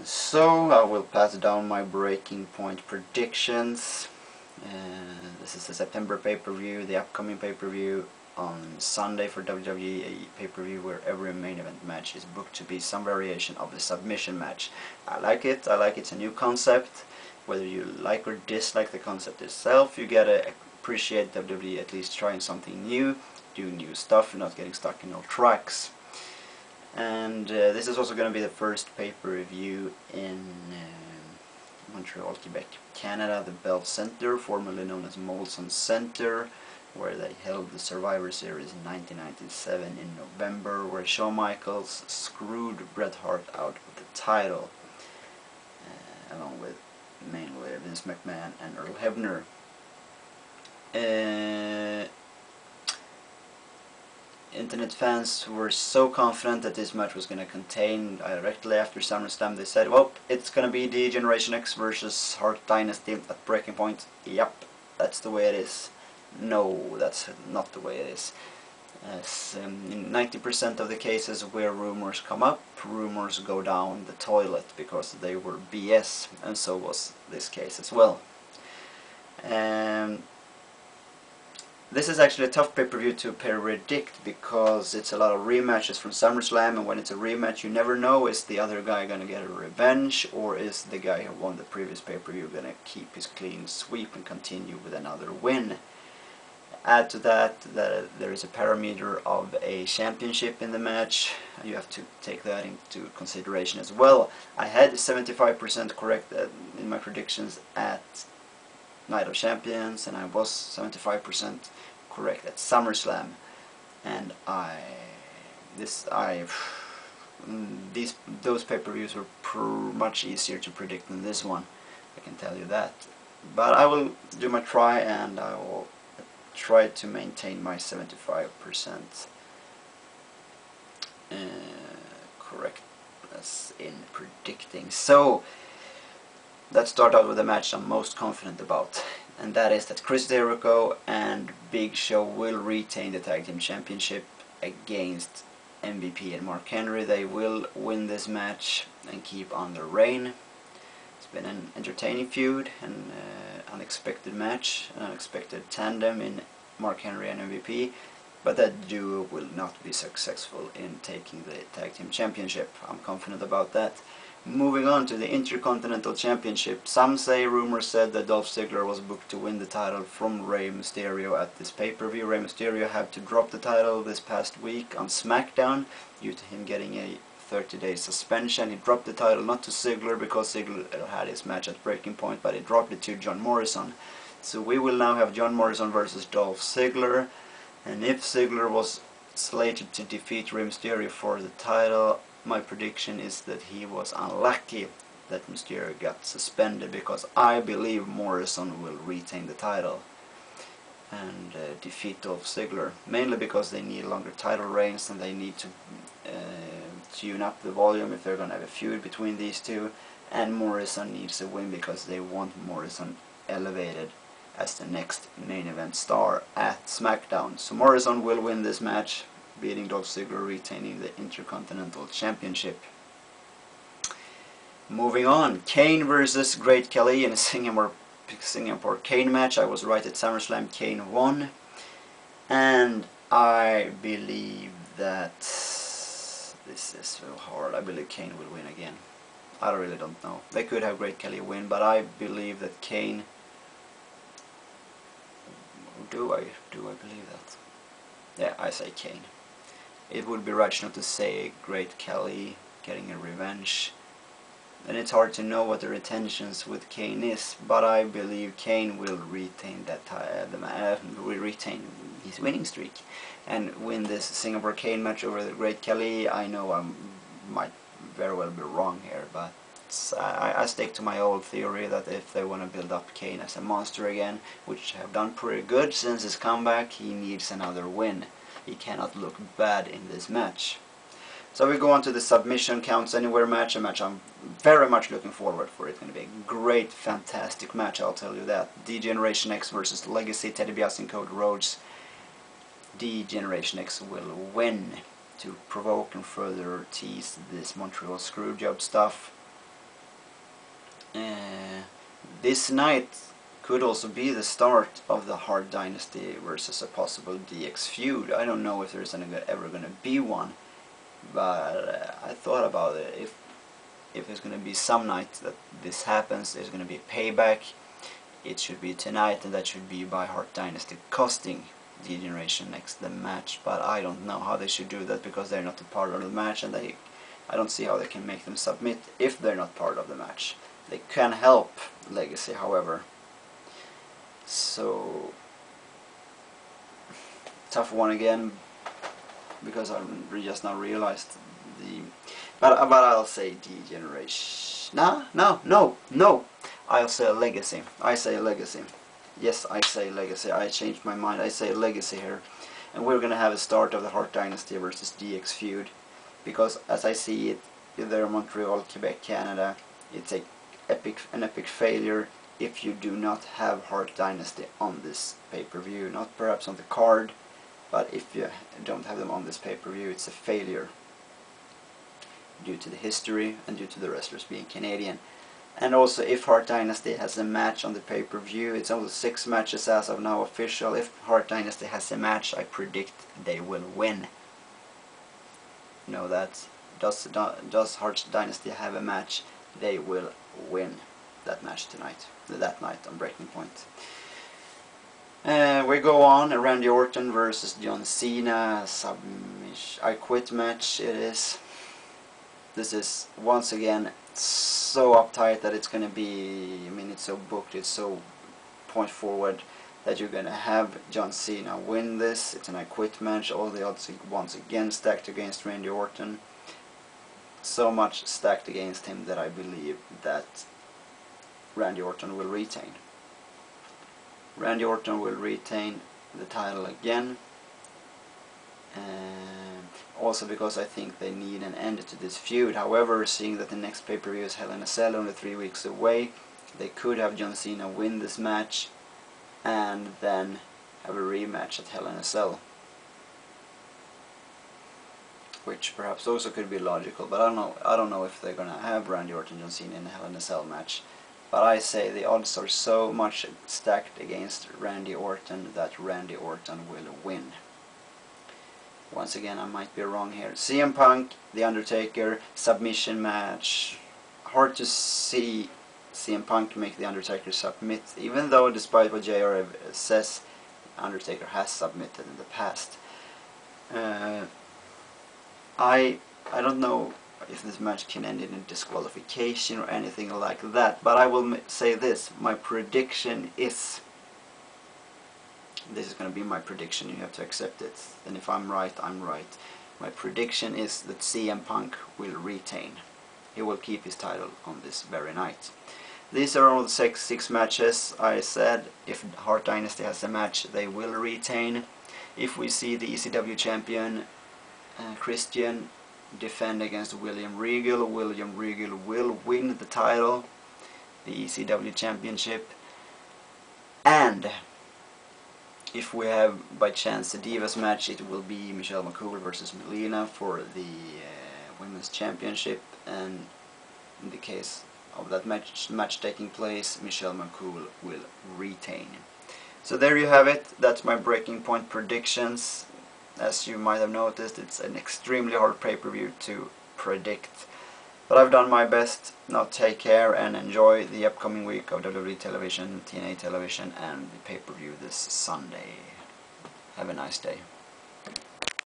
So I will pass down my Breaking Point predictions. This is the September pay-per-view, the upcoming pay-per-view on Sunday for WWE, a pay-per-view where every main event match is booked to be some variation of the submission match. I like it. It's a new concept. Whether you like or dislike the concept itself, you gotta appreciate WWE at least trying something new, doing new stuff, and not getting stuck in old tracks. And this is also going to be the first pay-per-view in Montreal, Quebec, Canada, the Bell Center, formerly known as Molson Center, where they held the Survivor Series in 1997 in November, where Shawn Michaels screwed Bret Hart out of the title, along with mainly Vince McMahon and Earl Hebner. Internet fans were so confident that this match was going to contain, directly after SummerSlam they said, well, it's going to be the Generation X versus Hart Dynasty at Breaking Point. Yep, that's the way it is. No, that's not the way it is. As in 90% of the cases where rumors come up, rumors go down the toilet because they were BS, and so was this case as well. This is actually a tough pay-per-view to predict because it's a lot of rematches from SummerSlam, and when it's a rematch you never know, is the other guy going to get a revenge, or is the guy who won the previous pay-per-view going to keep his clean sweep and continue with another win. Add to that there is a parameter of a championship in the match. You have to take that into consideration as well. I had 75% correct in my predictions at Night of Champions, and I was 75% correct at SummerSlam, and those pay-per-views were much easier to predict than this one, I can tell you that. But I will do my try, and I will try to maintain my 75% correctness in predicting. So let's start out with the match I'm most confident about, and that is that Chris Jericho and Big Show will retain the Tag Team Championship against MVP and Mark Henry. They will win this match and keep on their reign. It's been an entertaining feud, an unexpected match, an unexpected tandem in Mark Henry and MVP, but that duo will not be successful in taking the Tag Team Championship. I'm confident about that. Moving on to the Intercontinental Championship, some say, rumors said, that Dolph Ziggler was booked to win the title from Rey Mysterio at this pay-per-view. Rey Mysterio had to drop the title this past week on SmackDown due to him getting a 30-day suspension. He dropped the title not to Ziggler because Ziggler had his match at Breaking Point, but he dropped it to John Morrison. So we will now have John Morrison versus Dolph Ziggler, and if Ziggler was slated to defeat Rey Mysterio for the title, my prediction is that he was unlucky that Mysterio got suspended, because I believe Morrison will retain the title and defeat Dolph Ziggler, mainly because they need longer title reigns and they need to tune up the volume if they're going to have a feud between these two, and Morrison needs a win because they want Morrison elevated as the next main event star at SmackDown. So Morrison will win this match, beating Dolph Ziggler, retaining the Intercontinental Championship. Moving on, Kane versus Great Khali in a Singapore Kane match. I was right at SummerSlam, Kane won, and I believe that this is so hard. I believe Kane will win again. I really don't know. They could have Great Khali win, but I believe that Kane. Do I believe that? Yeah, I say Kane. It would be rational to say Great Khali getting a revenge, and it's hard to know what their intentions with Kane is, but I believe Kane will retain will retain his winning streak and win this Singapore Kane match over the Great Khali. I know I might very well be wrong here, but I stick to my old theory that if they want to build up Kane as a monster again, which have done pretty good since his comeback, he needs another win. He cannot look bad in this match. So we go on to the Submission Counts Anywhere match, a match I'm very much looking forward for. It's going to be a great, fantastic match, I'll tell you that. D-Generation X versus Legacy, Teddy Bias and Cody Rhodes. D-Generation X will win to provoke and further tease this Montreal Screwjob stuff. This night could also be the start of the Hart Dynasty versus a possible DX feud. I don't know if there's ever going to be one, but I thought about it. If there's going to be some night that this happens, there's going to be payback. It should be tonight, and that should be by Hart Dynasty costing D-Generation X the match. But I don't know how they should do that, because they're not a part of the match, and I don't see how they can make them submit if they're not part of the match. They can help Legacy, however. So, tough one again, because I just now realized the... But I'll say D-Generation... No! I'll say Legacy. I say Legacy. Yes, I say Legacy. I changed my mind. I say Legacy here. And we're gonna have a start of the Hart Dynasty versus DX feud. Because as I see it, there in Montreal, Quebec, Canada, it's an epic failure if you do not have Hart Dynasty on this pay-per-view. Not perhaps on the card, but if you don't have them on this pay-per-view, it's a failure. Due to the history and due to the wrestlers being Canadian. And also, if Hart Dynasty has a match on the pay-per-view, it's only 6 matches as of now official. If Hart Dynasty has a match, I predict they will win. You know that. Does Hart Dynasty have a match? They will win that match tonight. That night on Breaking Point. We go on. Randy Orton versus John Cena. I Quit match it is. This is once again so uptight that it's gonna be, I mean, it's so booked, it's so point forward that you're gonna have John Cena win this. It's an I Quit match, all the odds once again stacked against Randy Orton. So much stacked against him that I believe that Randy Orton will retain. Randy Orton will retain the title again. Also because I think they need an end to this feud. However, seeing that the next pay-per-view is Hell in a Cell only 3 weeks away, they could have John Cena win this match and then have a rematch at Hell in a Cell, which perhaps also could be logical, but I don't know if they're gonna have Randy Orton and John Cena in a Hell in a Cell match. But I say the odds are so much stacked against Randy Orton that Randy Orton will win. Once again, I might be wrong here. CM Punk, The Undertaker, submission match. Hard to see CM Punk make The Undertaker submit, even though, despite what JR says, Undertaker has submitted in the past. I don't know if this match can end in a disqualification or anything like that, but I will say this. My prediction is... This is going to be my prediction, you have to accept it. And if I'm right, I'm right. My prediction is that CM Punk will retain. He will keep his title on this very night. These are all the six matches. I said if Hart Dynasty has a match, they will retain. If we see the ECW champion Christian defend against William Regal will win the title, the ECW championship. And if we have by chance a Divas match, it will be Michelle McCool versus Melina for the women's championship, and in the case of that match taking place, Michelle McCool will retain. So there you have it. That's my Breaking Point predictions. As you might have noticed, it's an extremely hard pay-per-view to predict. But I've done my best. Now take care and enjoy the upcoming week of WWE television, TNA television, and the pay-per-view this Sunday. Have a nice day.